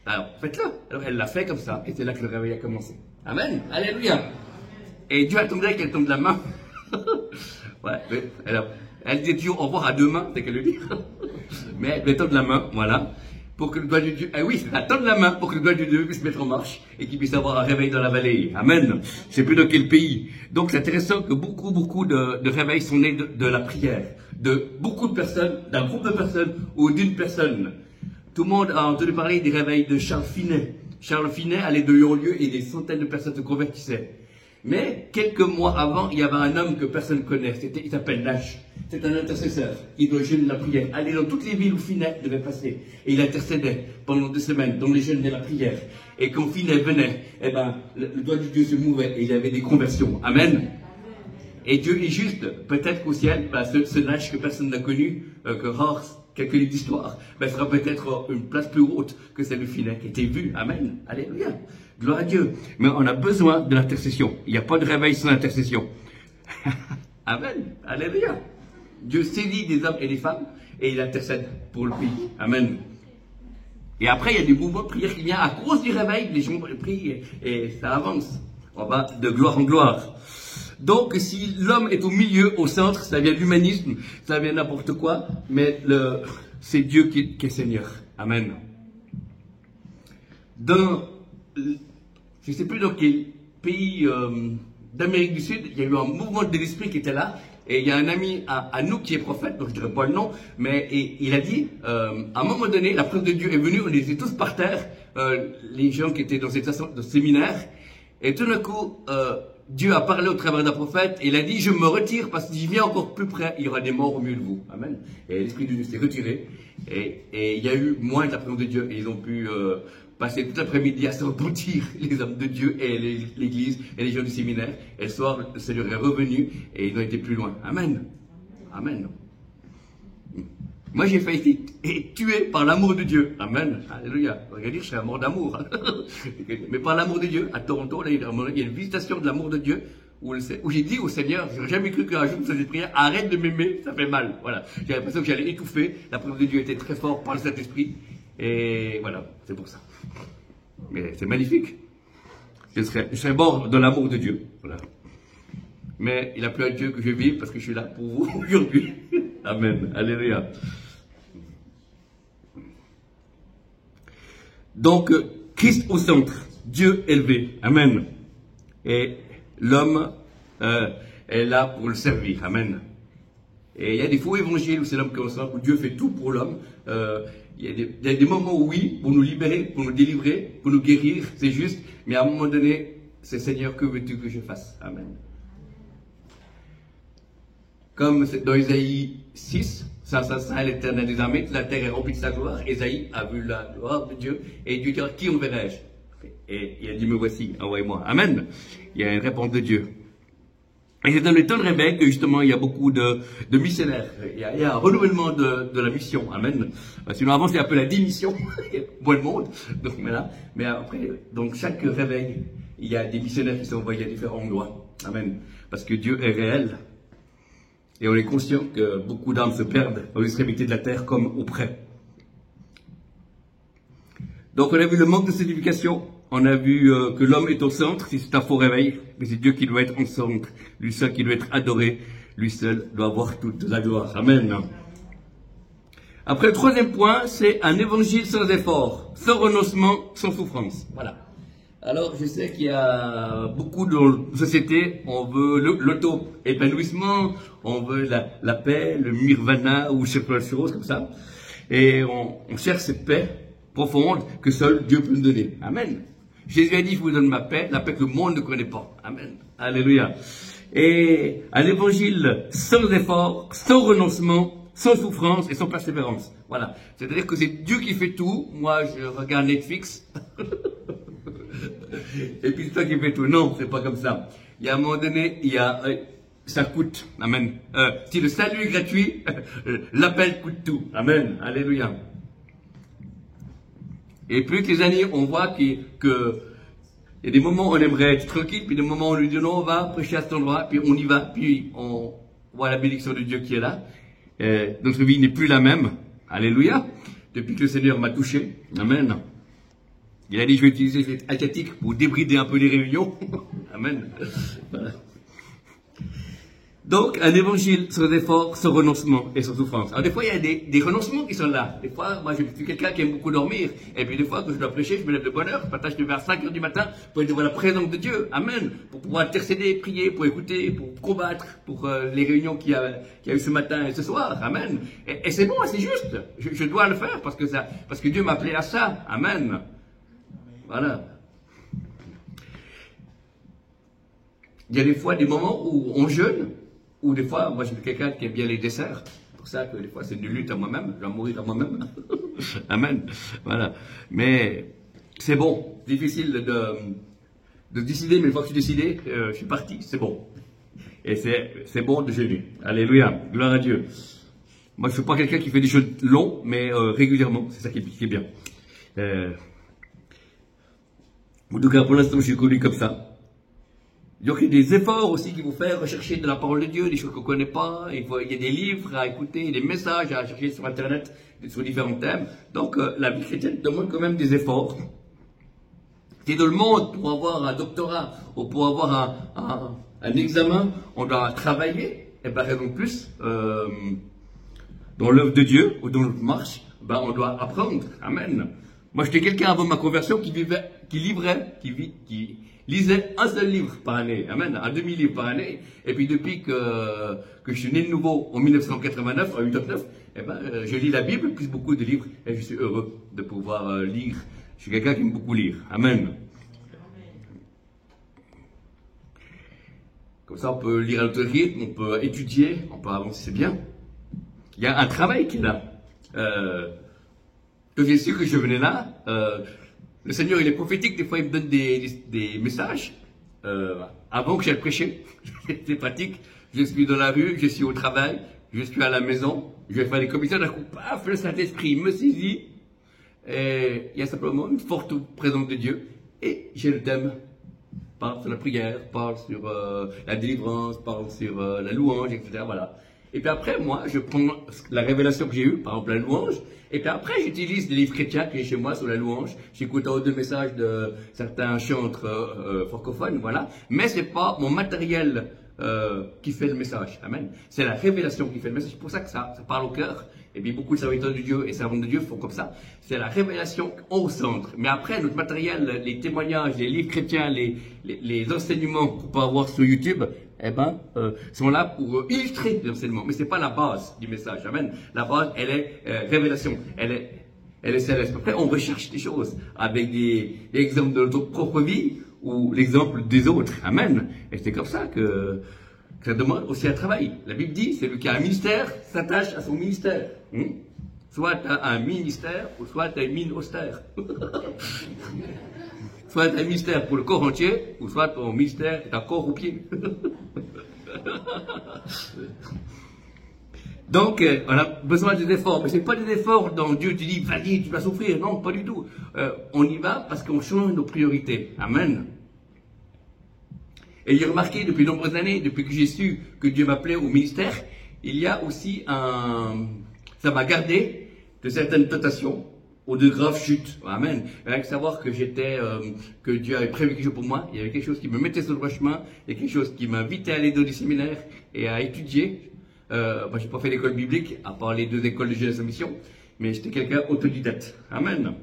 Alors, faites-le. Alors, elle l'a fait comme ça, et c'est là que le réveil a commencé. Amen. Alléluia. Et Dieu attendait qu'elle tombe la main. Ouais, elle disait toujours au revoir à 2 mains, c'est qu'elle le dit. Mais elle devait tendre la main, voilà, pour que le doigt de Dieu, tendre la main pour que le doigt de Dieu puisse se mettre en marche et qu'il puisse avoir un réveil dans la vallée. Amen. Je sais plus dans quel pays. Donc c'est intéressant que beaucoup de réveils sont nés de la prière, de beaucoup de personnes, d'un groupe de personnes ou d'une personne. Tout le monde a entendu parler des réveils de Charles Finet. Charles Finet allait de lieu en lieu et des centaines de personnes se convertissaient. Mais quelques mois avant, il y avait un homme que personne ne connaît. Il s'appelle Nash. C'est un intercesseur. Il doit jeûner la prière. Aller dans toutes les villes où Finet devait passer. Et il intercédait pendant 2 semaines dans les jeûnes de la prière. Et quand Finet venait, eh ben, le doigt de Dieu se mouvait et il y avait des conversions. Amen. Et Dieu est juste. Peut-être qu'au ciel, ben, ce Nash que personne n'a connu, que rare quelques livres d'histoire, ben, sera peut-être une place plus haute que celle de Finet qui était vue. Amen. Alléluia. Gloire à Dieu. Mais on a besoin de l'intercession. Il n'y a pas de réveil sans intercession. Amen. Alléluia. Dieu saisit des hommes et des femmes et il intercède pour le pays. Amen. Et après, il y a des mouvements de prière qui viennent à cause du réveil. Les gens prient et ça avance. On va de gloire en gloire. Donc, si l'homme est au milieu, au centre, ça vient de l'humanisme, ça vient n'importe quoi, mais c'est Dieu qui est Seigneur. Amen. Je ne sais plus dans quel pays d'Amérique du Sud, il y a eu un mouvement de l'esprit qui était là, et il y a un ami à nous qui est prophète, donc je ne dirai pas le nom, mais il a dit, à un moment donné, la présence de Dieu est venue, on était tous par terre, les gens qui étaient dans ce séminaire, et tout d'un coup, Dieu a parlé au travers d'un prophète, et il a dit, je me retire parce que si je viens encore plus près, il y aura des morts au milieu de vous. Amen. Et l'esprit de Dieu s'est retiré, et il y a eu moins de la présence de Dieu, et ils ont pu passer tout l'après-midi à se repentir, les hommes de Dieu et l'église et les gens du séminaire. Et le soir, le Seigneur est revenu et ils ont été plus loin. Amen. Amen. Moi, j'ai failli être tué par l'amour de Dieu. Amen. Alléluia. On va dire, je suis un mort d'amour. Mais par l'amour de Dieu, à Toronto, là, il y a une visitation de l'amour de Dieu où j'ai dit au Seigneur, j'ai jamais cru qu'un jour je faisais prière, arrête de m'aimer, ça fait mal. Voilà. J'ai l'impression que j'allais étouffer. La présence de Dieu était très forte par le Saint-Esprit. Et voilà, c'est pour ça. Mais c'est magnifique. Je serais mort dans l'amour de Dieu. Voilà. Mais il a plu à Dieu que je vive parce que je suis là pour vous aujourd'hui. Amen. Alléluia. Donc, Christ au centre, Dieu élevé. Amen. Et l'homme est là pour le servir. Amen. Et il y a des faux évangiles où c'est l'homme qui est au centre, où Dieu fait tout pour l'homme. Il y a des moments où oui, pour nous libérer, pour nous délivrer, pour nous guérir, c'est juste. Mais à un moment donné, c'est Seigneur, que veux-tu que je fasse? Amen. Comme dans Isaïe 6, Saint, l'Éternel des armées, la terre est remplie de sa gloire. Isaïe a vu la gloire de Dieu et Dieu dit, qui enverrai-je? Et il a dit, me voici, envoyez-moi. Amen. Il y a une réponse de Dieu. Et c'est dans le temps de réveil que justement il y a beaucoup de missionnaires. Il y a un renouvellement de la mission. Amen. Sinon avant c'était un peu la démission. Moins de monde. Donc voilà. Mais après, donc chaque réveil, il y a des missionnaires qui sont envoyés à différents endroits. Amen. Parce que Dieu est réel. Et on est conscient que beaucoup d'âmes se perdent aux extrémités de la terre comme auprès. Donc on a vu le manque de sédification. On a vu que l'homme est au centre, si c'est un faux réveil, mais c'est Dieu qui doit être au centre, lui seul qui doit être adoré, lui seul doit avoir toute la gloire. Amen. Après, le troisième point, c'est un évangile sans effort, sans renoncement, sans souffrance. Voilà. Alors, je sais qu'il y a beaucoup de sociétés, on veut l'auto-épanouissement, on veut la paix, le nirvana ou je sais pas, chose comme ça. Et on cherche cette paix profonde que seul Dieu peut nous donner. Amen. Jésus a dit, je vous donne ma paix, la paix que le monde ne connaît pas. Amen. Alléluia. Et un évangile sans effort, sans renoncement, sans souffrance et sans persévérance. Voilà. C'est-à-dire que c'est Dieu qui fait tout. Moi, je regarde Netflix. Et puis c'est toi qui fais tout. Non, c'est pas comme ça. Il y a un moment donné, ça coûte. Amen. Si le salut est gratuit, l'appel coûte tout. Amen. Alléluia. Et plus que les années, on voit qu'il y a des moments où on aimerait être tranquille, puis des moments où on lui dit non, on va prêcher à cet endroit, puis on y va, puis on voit la bénédiction de Dieu qui est là. Notre vie n'est plus la même. Alléluia. Depuis que le Seigneur m'a touché. Amen. Il a dit, je vais utiliser cet asiatique pour débrider un peu les réunions. Amen. Voilà. Donc, un évangile sans effort, sans renoncement et sans souffrance. Alors, des fois, il y a des renoncements qui sont là. Des fois, moi, je suis quelqu'un qui aime beaucoup dormir. Et puis, des fois, quand je dois prêcher, je me lève de bonne heure. Je partage vers 5 heures du matin pour être devant la présence de Dieu. Amen. Pour pouvoir intercéder, prier, pour écouter, pour combattre, pour les réunions qu'il y a eu ce matin et ce soir. Amen. Et c'est bon, c'est juste. Je dois le faire parce que Dieu m'a appelé à ça. Amen. Voilà. Il y a des fois des moments où on jeûne. Ou des fois, moi je suis quelqu'un qui aime bien les desserts. C'est pour ça que des fois c'est une lutte à moi-même. Je dois mourir à moi-même. Amen. Voilà. Mais c'est bon. Difficile de décider, mais une fois que je suis décidé, je suis parti. C'est bon. Et c'est bon de jeûner. Alléluia. Gloire à Dieu. Moi je ne suis pas quelqu'un qui fait des choses longs, mais régulièrement. C'est ça qui est bien. En tout cas, pour l'instant, je suis connu comme ça. Donc, il y a des efforts aussi qu'il faut faire, rechercher de la parole de Dieu, des choses qu'on ne connaît pas. Il y a des livres à écouter, des messages à chercher sur Internet, sur différents thèmes. Donc, la vie chrétienne demande quand même des efforts. Si dans le monde, pour avoir un doctorat ou pour avoir un examen, on doit travailler, et par exemple plus, dans l'œuvre de Dieu ou dans notre marche, on doit apprendre. Amen. Moi, j'étais quelqu'un avant ma conversion qui lisait un seul livre par année, amen, un demi-livre par année. Et puis depuis que je suis né de nouveau en 1989, en 89, je lis la Bible, plus beaucoup de livres, et je suis heureux de pouvoir lire. Je suis quelqu'un qui aime beaucoup lire, amen. Comme ça, on peut lire à notre rythme, on peut étudier, on peut avancer, c'est bien. Il y a un travail qui est là. Quand j'ai su que je venais là, le Seigneur, il est prophétique, des fois il me donne des messages avant que j'aille prêcher. C'est pratique. Je suis dans la rue, je suis au travail, je suis à la maison, je vais faire les commissions, d'un coup, paf, le Saint-Esprit me saisit, et il y a simplement une forte présence de Dieu, et j'ai le thème. Parle sur la prière, parle sur la délivrance, parle sur la louange, etc. Voilà. Et puis après, moi, je prends la révélation que j'ai eue, par exemple la louange, et puis après, j'utilise des livres chrétiens que j'ai chez moi sur la louange. J'écoute un ou deux messages de certains chantres francophones, voilà. Mais c'est pas mon matériel qui fait le message. Amen. C'est la révélation qui fait le message. C'est pour ça que ça parle au cœur. Et puis beaucoup de serviteurs de Dieu et servantes de Dieu font comme ça. C'est la révélation au centre. Mais après, notre matériel, les témoignages, les livres chrétiens, les enseignements qu'on peut avoir sur YouTube, eh ben, sont là pour illustrer l'enseignement. Mais c'est pas la base du message. Amen. La base, elle est révélation. Elle est céleste. Après, on recherche des choses avec des exemples de notre propre vie ou l'exemple des autres. Amen. Et c'est comme ça que ça demande aussi un travail. La Bible dit, celui qui a un ministère s'attache à son ministère. Soit tu as un ministère, ou soit tu as une mine austère. Soit tu as un ministère pour le corps entier, ou soit ton ministère est un corps au pied. Donc, on a besoin des efforts. Mais ce n'est pas des efforts dont Dieu te dit, vas-y, tu vas souffrir. Non, pas du tout. On y va parce qu'on change nos priorités. Amen. Et j'ai remarqué depuis de nombreuses années, depuis que j'ai su que Dieu m'appelait au ministère, il y a aussi ça m'a gardé de certaines tentations ou de graves chutes. Amen. Rien que savoir que que Dieu avait prévu quelque chose pour moi, il y avait quelque chose qui me mettait sur le droit chemin, il y a quelque chose qui m'invitait à aller dans des séminaires et à étudier. Moi, j'ai pas fait l'école biblique, à part les 2 écoles de jeunesse en mission, mais j'étais quelqu'un autodidacte. Amen.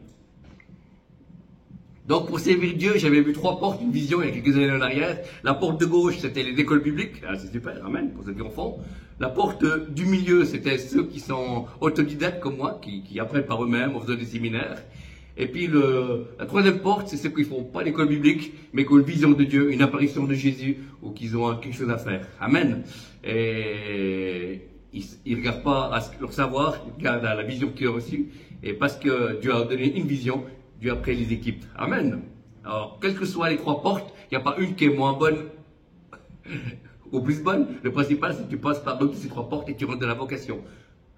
Donc, pour servir Dieu, j'avais vu 3 portes, une vision il y a quelques années en arrière. La porte de gauche, c'était les écoles bibliques. Ah, c'est super, amen, pour ceux qui en font. La porte du milieu, c'était ceux qui sont autodidactes comme moi, qui apprennent par eux-mêmes en faisant des séminaires. Et puis, la 3e porte, c'est ceux qui font pas l'école biblique, mais qui ont une vision de Dieu, une apparition de Jésus, ou qui ont quelque chose à faire. Amen. Et ils regardent pas à leur savoir, ils regardent à la vision qu'ils ont reçue. Et parce que Dieu a donné une vision, Dieu a pris les équipes. Amen. Alors, quelles que soient les 3 portes, il n'y a pas une qui est moins bonne ou plus bonne. Le principal, c'est que tu passes par l'une de ces 3 portes et tu rentres dans la vocation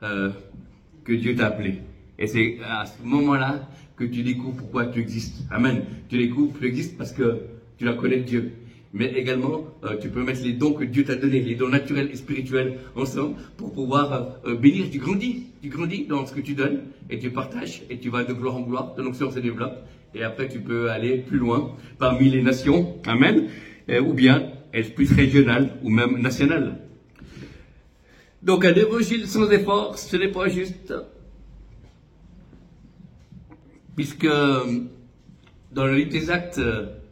que Dieu t'a appelé. Et c'est à ce moment-là que tu découvres pourquoi tu existes. Amen. Tu découvres que tu existes parce que tu la connais Dieu. Mais également, tu peux mettre les dons que Dieu t'a donnés, les dons naturels et spirituels ensemble pour pouvoir bénir. Tu grandis dans ce que tu donnes et tu partages et tu vas de gloire en gloire, ton onction se développe et après tu peux aller plus loin parmi les nations, amen, ou bien être plus régional ou même national. Donc un évangile sans effort, ce n'est pas juste, puisque dans le livre des Actes,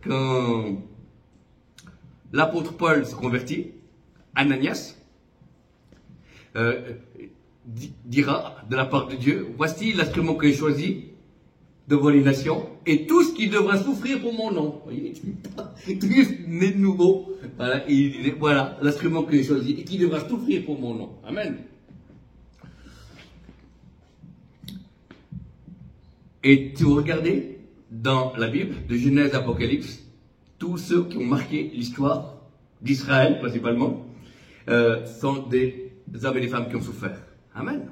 quand l'apôtre Paul se convertit, Ananias dira de la part de Dieu, voici l'instrument que j'ai choisi devant les nations et tout ce qui devra souffrir pour mon nom. Vous voyez, tout né de nouveau. Voilà, et il disait, voilà l'instrument que j'ai choisi et qui devra souffrir pour mon nom. Amen. Et si vous regardez dans la Bible, de Genèse à Apocalypse, tous ceux qui ont marqué l'histoire d'Israël, principalement, sont des hommes et des femmes qui ont souffert. Amen.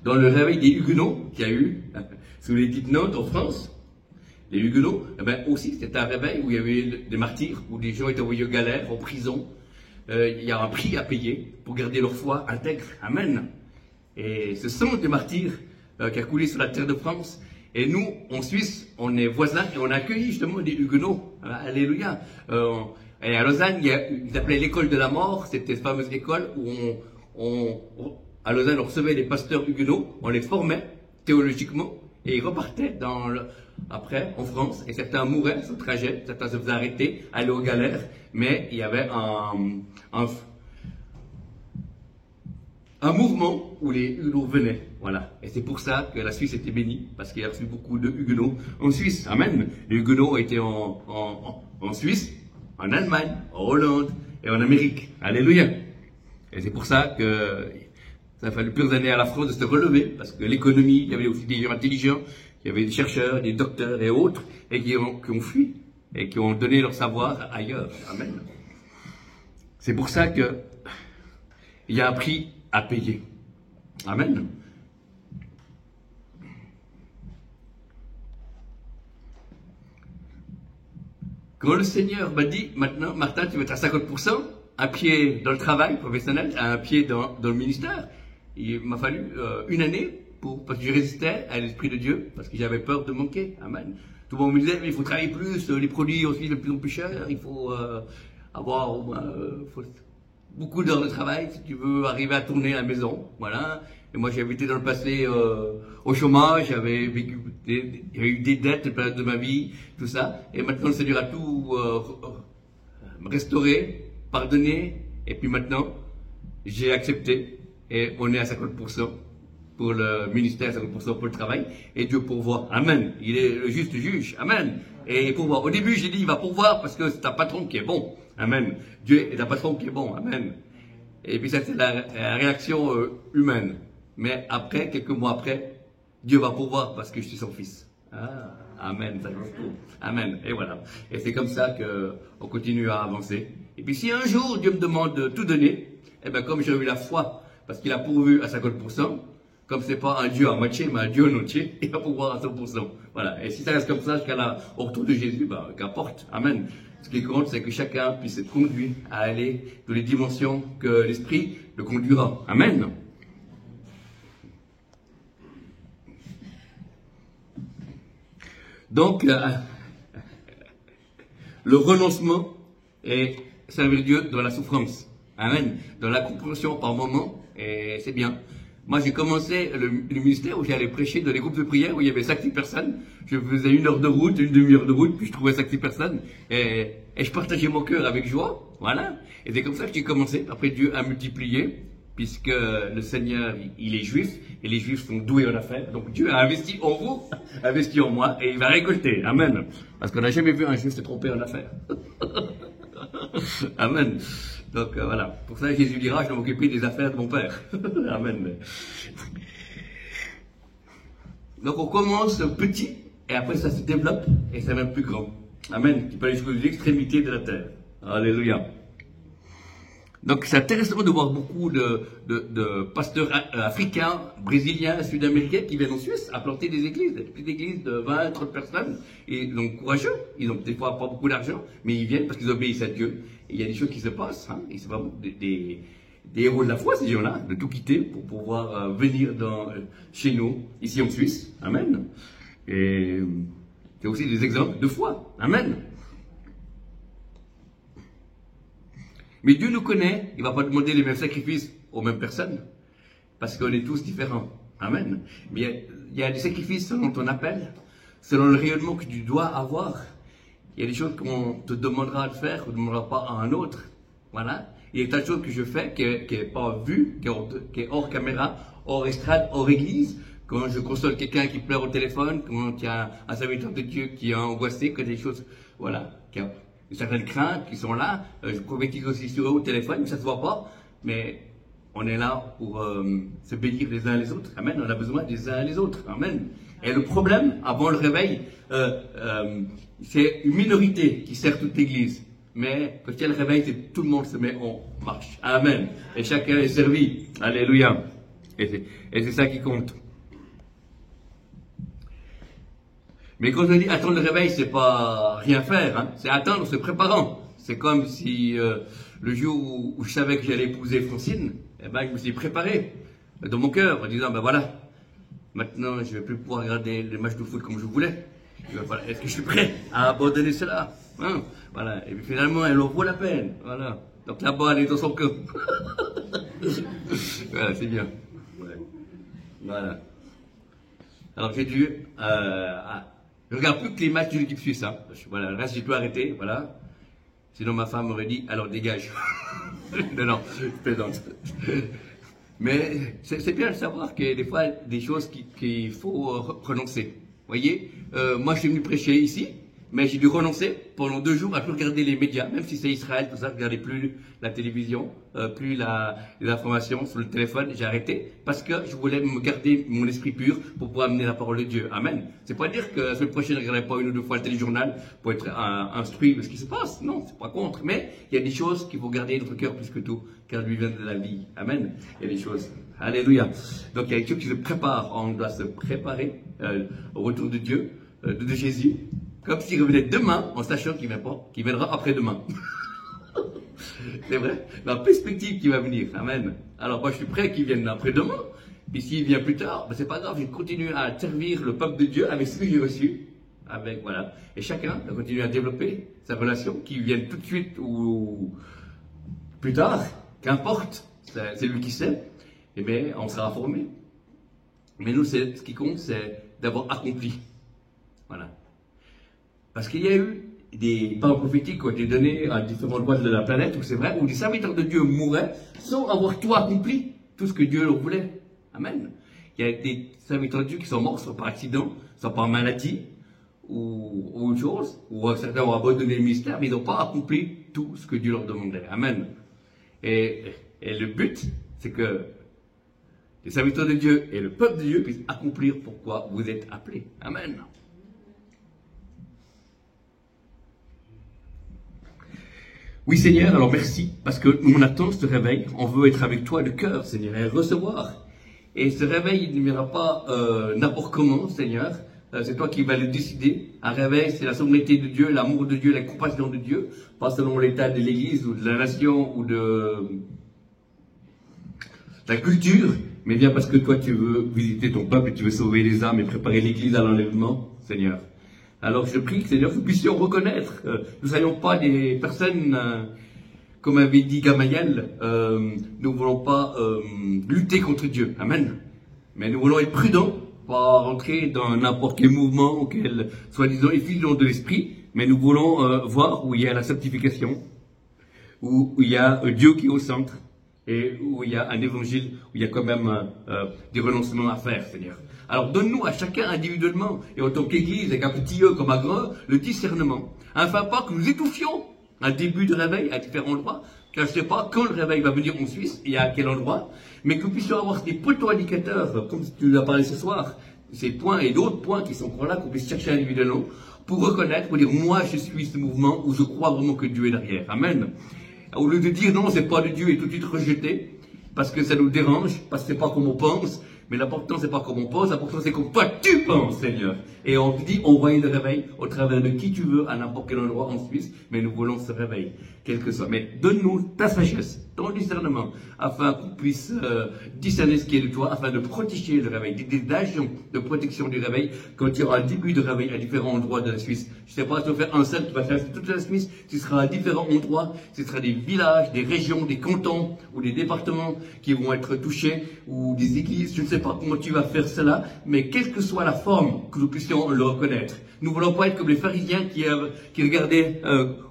Dans le réveil des Huguenots qu'il y a eu sous l'édit Nantes en France, les Huguenots, eh ben aussi c'était un réveil où il y avait des martyrs, où des gens étaient envoyés aux galères, en prison. Il y a un prix à payer pour garder leur foi intègre. Amen. Et ce sang des martyrs qui a coulé sur la terre de France. Et nous, en Suisse, on est voisins et on a accueilli justement des Huguenots. Alléluia. Et à Lausanne, ils appelaient l'école de la mort. C'était cette fameuse école où à Lausanne, on recevait les pasteurs huguenots, on les formait théologiquement et ils repartaient après en France. Et certains mouraient sur le trajet, certains se faisaient arrêter, allaient aux galères. Mais il y avait un mouvement où les Huguenots venaient, voilà. Et c'est pour ça que la Suisse était bénie, parce qu'il y a reçu beaucoup de Huguenots en Suisse. Amen. Les Huguenots étaient en Suisse, en Allemagne, en Hollande et en Amérique. Alléluia. Et c'est pour ça que ça a fallu plusieurs années à la France de se relever, parce que l'économie, il y avait aussi des gens intelligents, il y avait des chercheurs, des docteurs et autres, et qui ont fui, et qui ont donné leur savoir ailleurs. Amen. C'est pour ça que il y a un prix à payer. Amen. Quand le Seigneur m'a dit, maintenant, Martin, tu vas être à 50%, un pied dans le travail professionnel, un pied dans le ministère, il m'a fallu une année parce que je résistais à l'Esprit de Dieu, parce que j'avais peur de manquer. Amen. Tout le monde me disait, mais il faut travailler plus, les produits aussi de plus en plus chers, il faut avoir beaucoup d'heures de travail si tu veux arriver à tourner à la maison. Voilà. Et moi, j'ai habité dans le passé au chômage, j'avais eu des dettes, une période de ma vie, tout ça. Et maintenant, le Seigneur a tout restauré, pardonné. Et puis maintenant, j'ai accepté. Et on est à 50% pour le ministère, 50% pour le travail. Et Dieu pourvoit. Amen. Il est le juste juge. Amen. Et il pourvoit. Au début, j'ai dit, il va pourvoir parce que c'est un patron qui est bon. Amen. Dieu est un patron qui est bon. Amen. Et puis ça, c'est la réaction humaine. Mais après, quelques mois après, Dieu va pourvoir parce que je suis son fils. Ah, amen, ça change tout. Amen. Et voilà. Et c'est comme ça qu'on continue à avancer. Et puis si un jour Dieu me demande de tout donner, eh bien comme j'ai eu la foi, parce qu'il a pourvu à 50%, comme c'est pas un Dieu à moitié, mais un Dieu en entier, il va pourvoir à 100%. Voilà. Et si ça reste comme ça au retour de Jésus, ben, qu'importe. Amen. Ce qui compte, c'est que chacun puisse être conduit à aller dans les dimensions que l'Esprit le conduira. Amen. Donc, le renoncement est servir Dieu dans la souffrance. Amen. Dans la compréhension par moment, et c'est bien. Moi, j'ai commencé le ministère où j'allais prêcher dans les groupes de prière où il y avait 5-6 personnes. Je faisais 1 heure de route, une demi-heure de route, puis je trouvais 5-6 personnes. Et je partageais mon cœur avec joie. Voilà. Et c'est comme ça que j'ai commencé. Après, Dieu a multiplié, puisque le Seigneur, il est juif, et les juifs sont doués en affaires. Donc Dieu a investi en vous, investi en moi, et il va récolter. Amen. Parce qu'on n'a jamais vu un juif se tromper en affaires. Amen. Donc voilà. Pour ça, Jésus dira, je vais m'occuper des affaires de mon Père. Amen. Donc on commence petit, et après ça se développe, et ça devient plus grand. Amen. Qui peut aller jusqu'aux extrémités de la terre. Alléluia. Donc c'est intéressant de voir beaucoup de pasteurs africains, brésiliens, sud-américains qui viennent en Suisse à planter des petites églises de 20, 30 personnes. Et ils sont courageux, ils ont des fois pas beaucoup d'argent, mais ils viennent parce qu'ils obéissent à Dieu. Et il y a des choses qui se passent, hein, et c'est vraiment des héros de la foi, ces gens-là, de tout quitter pour pouvoir venir chez nous, ici en Suisse. Amen. Et il y a aussi des exemples de foi. Amen. Mais Dieu nous connaît, il ne va pas demander les mêmes sacrifices aux mêmes personnes, parce qu'on est tous différents. Amen. Mais il y a des sacrifices selon ton appel, selon le rayonnement que tu dois avoir. Il y a des choses qu'on te demandera de faire, qu'on ne demandera pas à un autre. Voilà. Il y a des tas de choses que je fais qui n'est pas vue, qui est hors caméra, hors estrade, hors église. Quand je console quelqu'un qui pleure au téléphone, quand il y a un serviteur de Dieu qui est angoissé, que des choses, voilà, qui a certaines craintes qui sont là, je prophétise aussi sur eux au téléphone, ça ne se voit pas, mais on est là pour se bénir les uns les autres. Amen. On a besoin des uns les autres. Amen. Et le problème, avant le réveil, c'est une minorité qui sert toute l'église. Mais quand il y a le réveil, c'est tout le monde se met en marche. Amen. Et chacun est servi. Alléluia. Et c'est ça qui compte. Mais quand on dit attendre le réveil, c'est pas rien faire, hein. C'est attendre, se préparant. C'est comme si le jour où je savais que j'allais épouser Francine, eh ben, je me suis préparé dans mon cœur en disant, ben voilà, maintenant je vais plus pouvoir regarder les matchs de foot comme je voulais. Voilà, est-ce que je suis prêt à abandonner cela, hein? Voilà. Et puis finalement, elle en vaut la peine. Voilà. Donc la balle est dans son cœur. Voilà, c'est bien. Ouais. Voilà. Alors j'ai dû je regarde plus que les matchs de l'équipe suisse. Hein. Voilà, le reste, j'ai tout arrêté. Voilà. Sinon, ma femme m'aurait dit, alors dégage. non, je plaisante. Mais c'est bien de savoir qu'il y a des fois des choses qu'il faut renoncer. Vous voyez, moi, je suis venu prêcher ici. mais j'ai dû renoncer pendant 2 jours à plus regarder les médias, même si c'est Israël, tout ça, je ne regardais plus la télévision, plus les informations sur le téléphone, j'ai arrêté, parce que je voulais me garder mon esprit pur pour pouvoir amener la parole de Dieu. Amen. C'est pas dire que la semaine prochaine, je ne regarderai pas 1 ou 2 fois le téléjournal pour être instruit de ce qui se passe. Non, c'est pas contre. Mais il y a des choses qu'il faut garder dans notre cœur plus que tout, car lui vient de la vie. Amen. Il y a des choses. Alléluia. Donc il y a des choses qui se préparent. On doit se préparer au retour de Dieu, de Jésus, comme s'il revenait demain, en sachant qu'il viendra après-demain. C'est vrai, la perspective qui va venir. Amen. Alors moi je suis prêt qu'il vienne après-demain. Et s'il vient plus tard, ben, c'est pas grave, je continue à servir le peuple de Dieu avec ce que j'ai reçu. Avec, voilà. Et chacun doit continuer à développer sa relation, qu'il vienne tout de suite ou plus tard, qu'importe, c'est lui qui sait. Eh bien, on sera formé. Mais nous, ce qui compte, c'est d'avoir accompli. Voilà. Parce qu'il y a eu des paroles prophétiques qui ont été données à différents endroits de la planète, où c'est vrai, où des serviteurs de Dieu mouraient sans avoir tout accompli, tout ce que Dieu leur voulait. Amen. Il y a des serviteurs de Dieu qui sont morts, soit par accident, soit par maladie, ou autre chose, ou certains ont abandonné le ministère, mais ils n'ont pas accompli tout ce que Dieu leur demandait. Amen. Et le but, c'est que les serviteurs de Dieu et le peuple de Dieu puissent accomplir pourquoi vous êtes appelés. Amen. Oui Seigneur, alors merci, parce que on attend ce réveil, on veut être avec toi de cœur Seigneur, et recevoir. Et ce réveil, il ne viendra pas n'importe comment Seigneur, c'est toi qui vas le décider. Un réveil, c'est la souveraineté de Dieu, l'amour de Dieu, la compassion de Dieu, pas selon l'état de l'Église ou de la nation ou de la culture, mais bien parce que toi tu veux visiter ton peuple et tu veux sauver les âmes et préparer l'Église à l'enlèvement, Seigneur. Alors je prie que Seigneur, nous puissions reconnaître, nous ne soyons pas des personnes, comme avait dit Gamaliel, nous ne voulons pas lutter contre Dieu, Amen. Mais nous voulons être prudents, pas rentrer dans n'importe quel mouvement, quel soi-disant effusion de l'esprit, mais nous voulons voir où il y a la sanctification, où il y a Dieu qui est au centre, et où il y a un évangile, où il y a quand même des renoncements à faire, Seigneur. Alors donne-nous à chacun individuellement, et en tant qu'Église, avec un petit E comme un grand, le discernement, afin pas que nous étouffions un début de réveil à différents endroits, car je ne sais pas quand le réveil va venir en Suisse, et à quel endroit, mais que nous puissions avoir des poteaux indicateurs, comme tu nous as parlé ce soir, ces points et d'autres points qui sont encore là, qu'on puisse chercher individuellement, pour reconnaître, pour dire, moi je suis ce mouvement, où je crois vraiment que Dieu est derrière. Amen. Au lieu de dire non, c'est pas de Dieu et tout de suite rejeter, parce que ça nous dérange, parce que c'est pas comme on pense, mais l'important c'est pas comme on pense, l'important c'est comme toi tu penses, Seigneur. Et on te dit, envoyer le réveil au travers de qui tu veux, à n'importe quel endroit en Suisse, mais nous voulons ce réveil, quel que soit. Mais donne-nous ta sagesse, ton discernement, afin qu'on puisse discerner ce qui est de toi, afin de protéger le réveil, des agents de protection du réveil, quand il y aura un début de réveil à différents endroits de la Suisse. Je ne sais pas si tu vas faire un seul, tu vas faire toute la Suisse, ce sera à différents endroits, ce sera des villages, des régions, des cantons, ou des départements qui vont être touchés, ou des églises, je ne sais pas comment tu vas faire cela, mais quelle que soit la forme, que nous puissions le reconnaître. Nous ne voulons pas être comme les pharisiens qui regardaient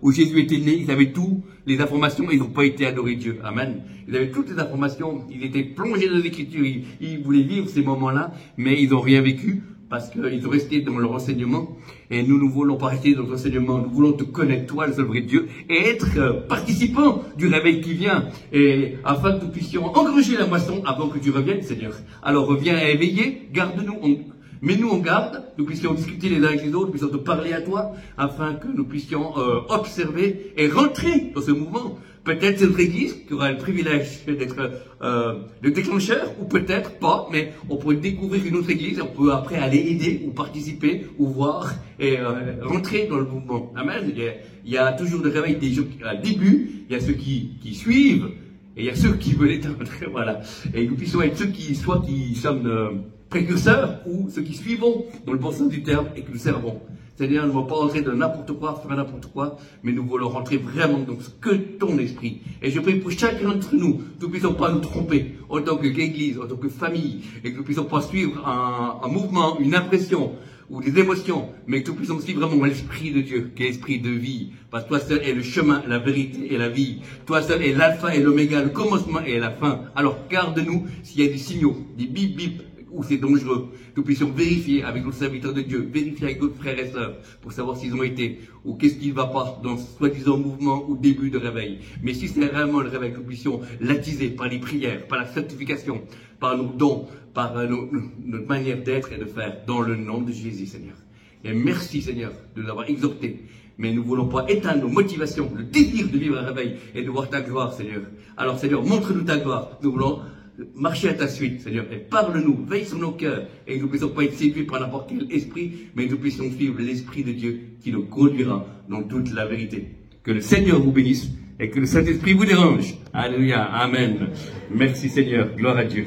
où Jésus était né, ils avaient toutes les informations et ils n'ont pas été adorer Dieu. Amen. Ils avaient toutes les informations, ils étaient plongés dans l'écriture, ils voulaient vivre ces moments-là, mais ils n'ont rien vécu parce qu'ils ont resté dans leur enseignement. Et nous ne voulons pas rester dans notre enseignement, nous voulons te connaître, toi, le seul vrai Dieu, et être participants du réveil qui vient, et afin que nous puissions engranger la moisson avant que tu reviennes, Seigneur. Alors reviens éveiller, garde-nous, mets-nous en garde, nous puissions discuter les uns avec les autres, nous puissions te parler à toi, afin que nous puissions observer et rentrer dans ce mouvement. Peut-être c'est notre Église qui aura le privilège d'être le déclencheur, ou peut-être pas, mais on pourrait découvrir une autre Église, on peut après aller aider, ou participer, ou voir, et rentrer dans le mouvement. Amen. Il y a toujours de réveil des gens à début, il y a ceux qui suivent, et il y a ceux qui veulent éteindre, voilà. Et nous puissions être ceux qui sommes précurseurs, ou ceux qui suivons, dans le bon sens du terme, et que nous servons. C'est-à-dire, nous ne voulons pas rentrer dans n'importe quoi, faire n'importe quoi, mais nous voulons rentrer vraiment dans ce que ton esprit. Et je prie pour chacun d'entre nous, que nous ne puissions pas nous tromper, en tant qu'Église, en tant que famille, et que nous ne puissions pas suivre un mouvement, une impression, ou des émotions, mais que nous puissions suivre vraiment l'esprit de Dieu, qui est l'esprit de vie. Parce que toi seul est le chemin, la vérité et la vie. Toi seul est l'alpha et l'oméga, le commencement et la fin. Alors garde-nous s'il y a des signaux, des bip bip, où c'est dangereux. Nous puissions vérifier avec nos serviteurs de Dieu, vérifier avec d'autres frères et sœurs pour savoir s'ils ont été ou qu'est-ce qui ne va pas dans soi-disant mouvement ou début de réveil. Mais si c'est réellement le réveil, que nous puissions l'attiser par les prières, par la sanctification, par nos dons, par notre manière d'être et de faire, dans le nom de Jésus, Seigneur. Et merci, Seigneur, de nous avoir exhortés. Mais nous ne voulons pas éteindre nos motivations, le désir de vivre un réveil et de voir ta gloire, Seigneur. Alors, Seigneur, montre-nous ta gloire. Nous voulons marcher à ta suite, Seigneur. Et parle-nous, veille sur nos cœurs. Et nous ne puissions pas être séduits par n'importe quel esprit, mais nous puissions suivre l'Esprit de Dieu qui nous conduira dans toute la vérité. Que le Seigneur vous bénisse et que le Saint-Esprit vous dérange. Alléluia. Amen. Merci, Seigneur. Gloire à Dieu.